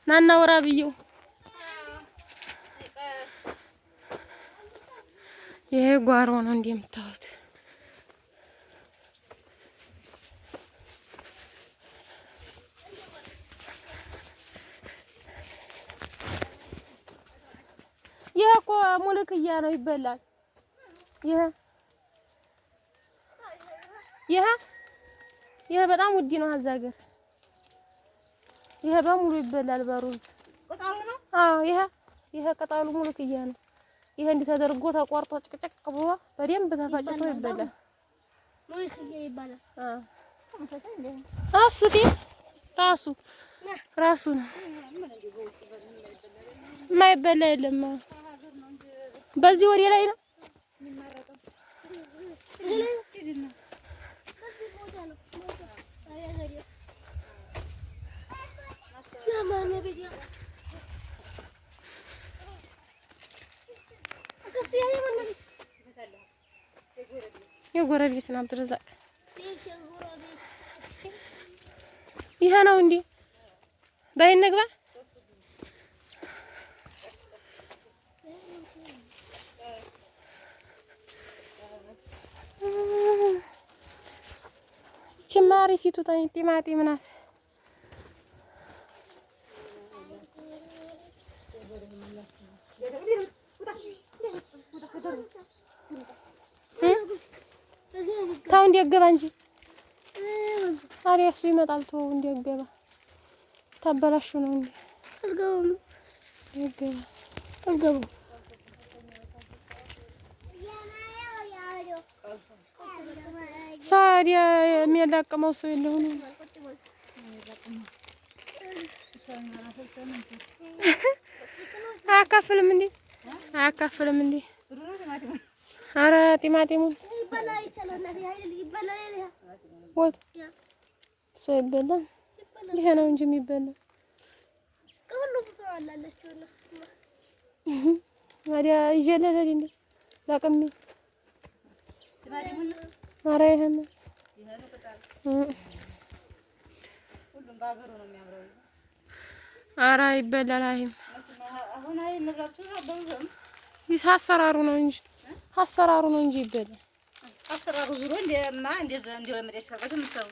ናና ወራ ብየው ይሄ ጓሮ ነው እንደምታዩት። ይሄ እኮ ሙልክያ ነው ይበላል። ይሄ በጣም ውድ ነው እዛ ሀገር። ይሄ በሙሉ ይበላል በሩዝ ቅጠሉ ነው። አዎ ይሄ ቅጠሉ ሙልክያ ነው። ይሄ እንዲህ ተደርጎ ተቆርጦ ጭቅጭቅ ብሎ በደንብ ተፈጭቶ ይበላል። ሙልክያ ይባላል። አሱቲ ራሱ ነው የማይበላ የለም። በዚህ ወዲያ ላይ ነው የጎረቤት ነው አብዱረዛቅ። ይሄ ነው እንዴ? በይ እንግባ። ጭማሪ ፊቱ ቲማቲም ናት። ታው እንዲያገባ እንጂ ታዲያ እሱ ይመጣል። ተው እንዲያገባ ታበላሹ ነው እንዴ? አልገባም ሳዲያ የሚያላቅመው ሰው የለው ነው። አያካፍልም እንዴ? ኧረ ቲማቲሙን ወጥ እሱ አይበላም። ይሄ ነው እንጂ የሚበላው። ታዲያ ይዤለት እንዴ ላቅሜ ኧረ ይሄን ሁሉም ባገሩ ነው የሚያምረው። ኧረ ይበላል። አሁን ንብረቱ አሰራሩ ነው እንጂ ይበላል። አሰራሩ ዙሮ እንደዛ ለመደች ከበተም ሰው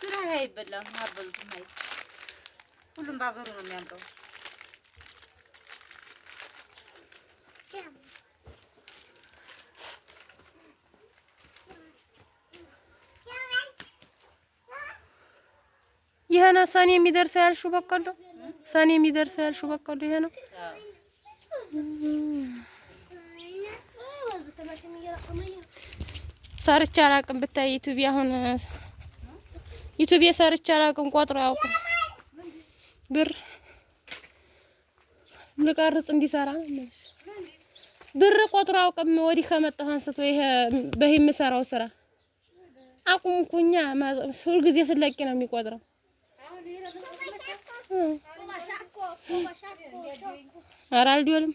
ግን አይበላም። አበሉት ማለት ሁሉም ባገሩ ነው የሚያምረው። ይሄ ነው ሰኔ የሚደርሰው ያልሽው በቆሎ። ይሄ ነው። ሰርቼ አላውቅም። ብታይ ዩቲዩብ ሰርቼ አላውቅም። ቆጥሮ ያውቅም ብር ልቀርጽ እንዲሰራ ብር ቆጥሮ ያውቅም። ወዲህ ከመጣሁ አንስቶ ይሄ በዚህ የምሰራው ስራ አቁምኩኛ። ሁልጊዜ ስለቂ ነው የሚቆጥረው። ኧረ አልዲወልም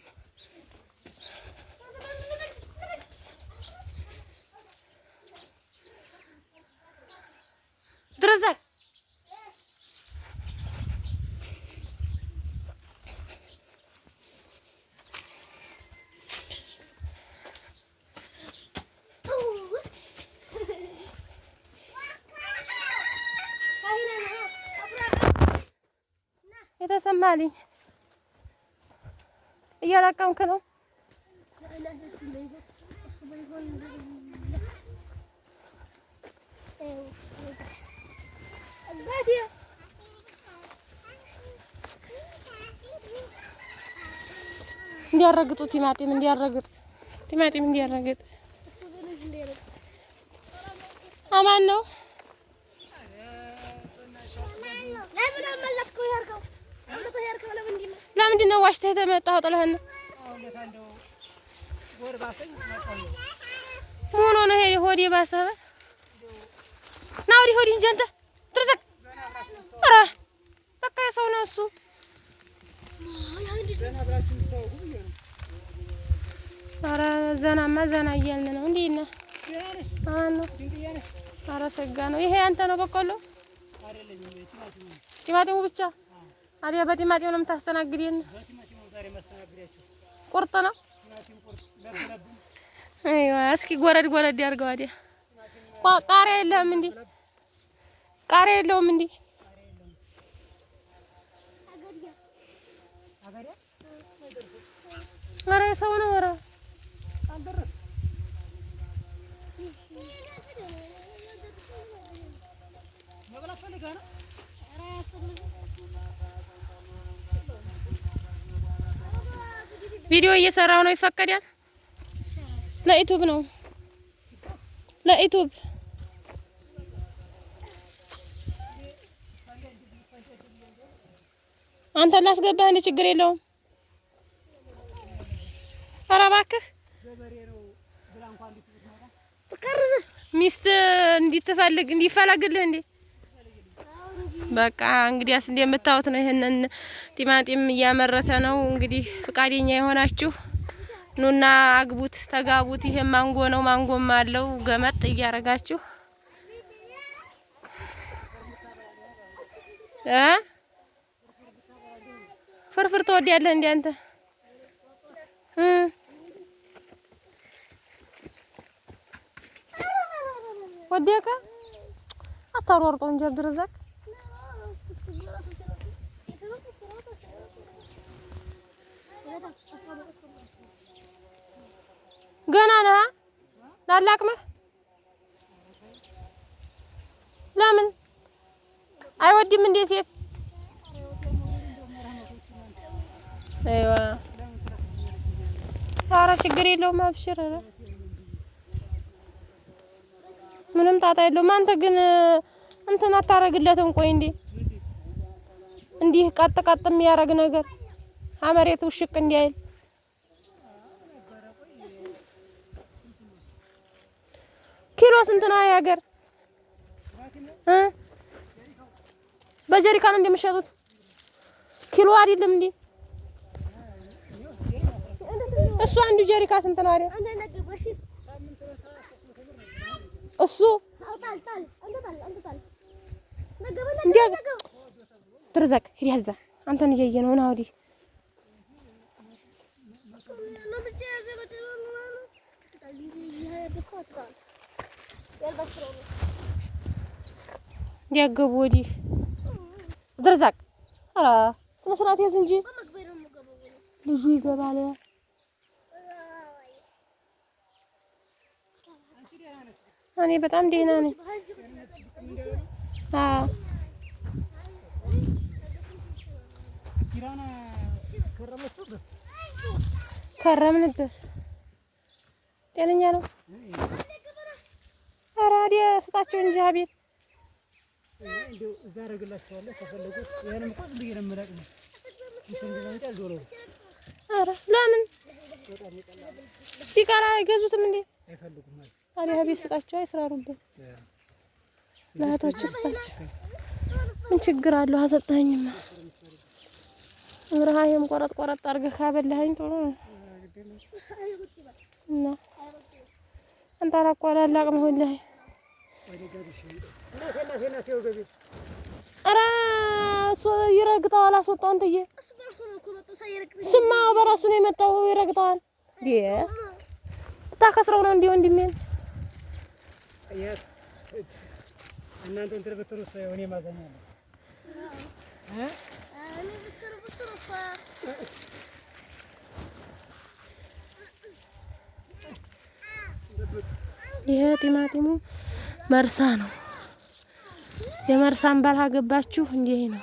ድረዛቅ የተሰማልኝ እያላቀምክ ነው። እንዲያረግጡ ቲማቲም እንዲያረግጥ አማን ነው። ለምንድን ነው ዋሽተህ የተመጣኸው? ጥለህን ምን ሆነ? ይሄ ሆዴ ባሰበ ና ወዲህ እንጂ አንተ ድረዘቅ። ኧረ በቃ የሰው ነው እሱ። ኧረ ዘና እያልን ነው። እንዴት ነህ? አማን ነው። ኧረ ሸጋ ነው። ይሄ አንተ ነው በቆሎ? ቲማቲሙ ብቻ አዲያ በቲማቲም ነው የምታስተናግደን? በቲማቲም ዛሬ ማስተናግዳችሁ ቁርጥ ነው። ቲማቲም ቁርጥ ለብለብ። አይዋ እስኪ ጎረድ ጎረድ ያርገው። አዲያ ቃሪያ የለህም እንዴ? ቃሪያ የለውም እንዴ? ኧረ ሰው ነው። ኧረ አልደረሰም። መብላት ፈልገህ ነው? ቪዲዮ እየሰራሁ ነው። ይፈቀዳል? ለዩቲዩብ ነው። ለዩቲዩብ አንተ ላስገባህ እንደ ችግር የለውም። ኧረ እባክህ ሚስት እንዲትፈልግ እንዲፈለግልህ እንዴ? በቃ እንግዲያስ እንደምታዩት ነው። ይሄንን ቲማቲም እያመረተ ነው። እንግዲህ ፍቃደኛ የሆናችሁ ኑና አግቡት፣ ተጋቡት። ይሄ ማንጎ ነው። ማንጎም አለው ገመጥ እያረጋችሁ ፍርፍር ትወዳለህ እንዴ አንተ? ወዲያካ አታሯርጦ እንጂ አብድረዛቅ ገና ነህ ላላቅምህ። ለምን አይወድም እንዴ ሴት? አይዋ ኧረ ችግር የለውም አብሽር። ምንም ጣጣ የለውም። አንተ ግን እንትን አታረግለትም? ቆይ እንዲህ ቀጥ ቀጥ የሚያረግ ነገር አመሬት ውሽቅ እንዲያይል ኪሎ ስንት ነው ያገር? በጀሪካን እንደምትሸጡት ኪሎ አይደለም እንዴ? እሱ አንዱ ጀሪካ ስንት ነው አይደል? እሱ ድርዘቅ ሂድ ያዛ አንተን እያየ ነው ና ወዲህ ያገቡ ወዲህ ድርዘቅ። ኧረ ስነ ስርዓት ያዝ እንጂ ልጁ ይገባል። እኔ በጣም ደህና ነኝ። አዎ ከረምንበት ጤነኛ ነው። ኧረ ወዲያ ስጣቸው እንጂ አቤት እንደው እዛ አደርግላቸዋለሁ ከፈለጉት። ያንም እኮ ዝም ብዬ ነው የምለቅመው። ኧረ ለምን ዲቃላ አይገዙትም እንዴ? አይፈልጉም ማለት ታዲያ ቤት ስጣቸው፣ አይስራሩበት። ለእህቶች ስጣቸው። ምን ችግር አለው? አሰጣኝማ ምራሃይም ቆረጥ ቆረጥ አድርገህ ካበላኸኝ ጥሩ ነው። እና አንተ አላቆላላቅ ነው ሁላህ። ኧረ እሱ ይረግጠዋል። አስወጣው አንተዬ። እሱማ በራሱ ነው የመጣው። ይረግጠዋል። ታከስረው ነው እንዴ ወንድሜን? እናንተ እንትን ብትሩስ እኔ ማዘኛለሁ። ይሄ ቲማቲሙ መርሳ ነው። የመርሳን ባል አገባችሁ እንዴ ነው?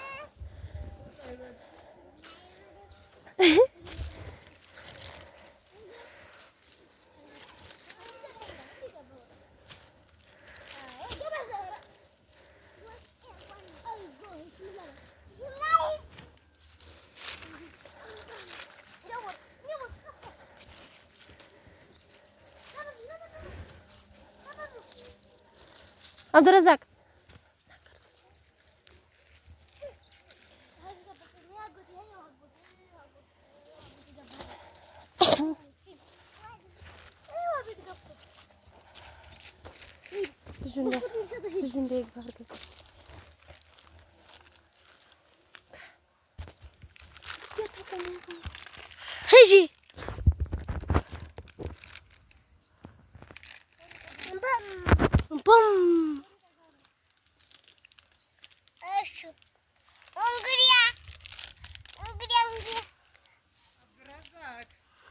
አብዱረዛቅ هجي بوم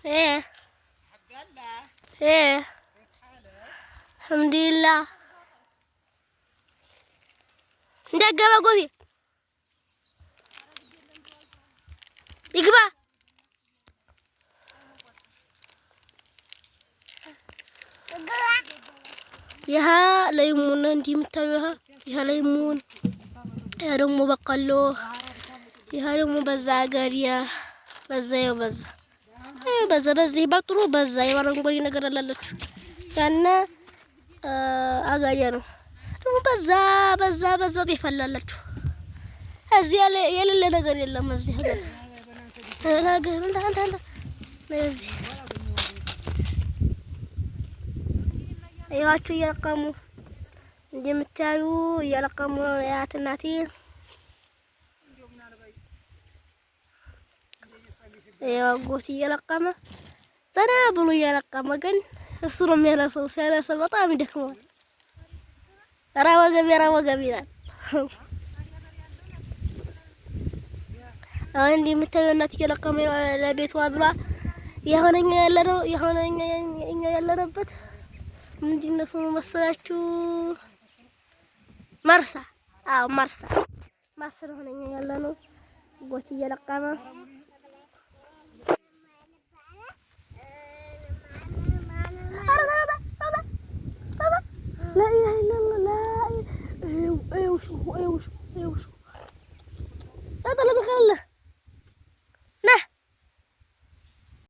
ايه ايه الحمد لله ندقى بقولي يقبا يها ليمون انتي متاويها يها ليمون يها دمو بقلو يها دمو بزا قرية بزا يوبزا بزا بزا يبطرو بزا يورنقولي نقر اللالت ያነ አጋሪያ ነው ደግሞ በዛ ይፈላላችሁ እዚህ የሌለ ነገር የለም እዚህ ነገር እንደ እዚህ ያችሁ እየለቀሙ እንደምታዩ እየለቀሙ ያት እናቴ ያጎት እየለቀመ ዘና ብሎ እየለቀመ ግን እሱ ነው የሚያነሳው። ሲያነሳ በጣም ይደክመዋል። ራ ወገብ ይላል። አሁን እንዲህ የምታየው እናት እየለቀመ ለቤቷ ብላ የሆነኛ እኛ ያለንበት ምንድን ነው ስሙ መሰላችሁ? መርሳ። አዎ መርሳ ሆነኛ ያለነው ጎት እየለቀመ لا إله إلا الله لا إله. أيوه لا طلب خله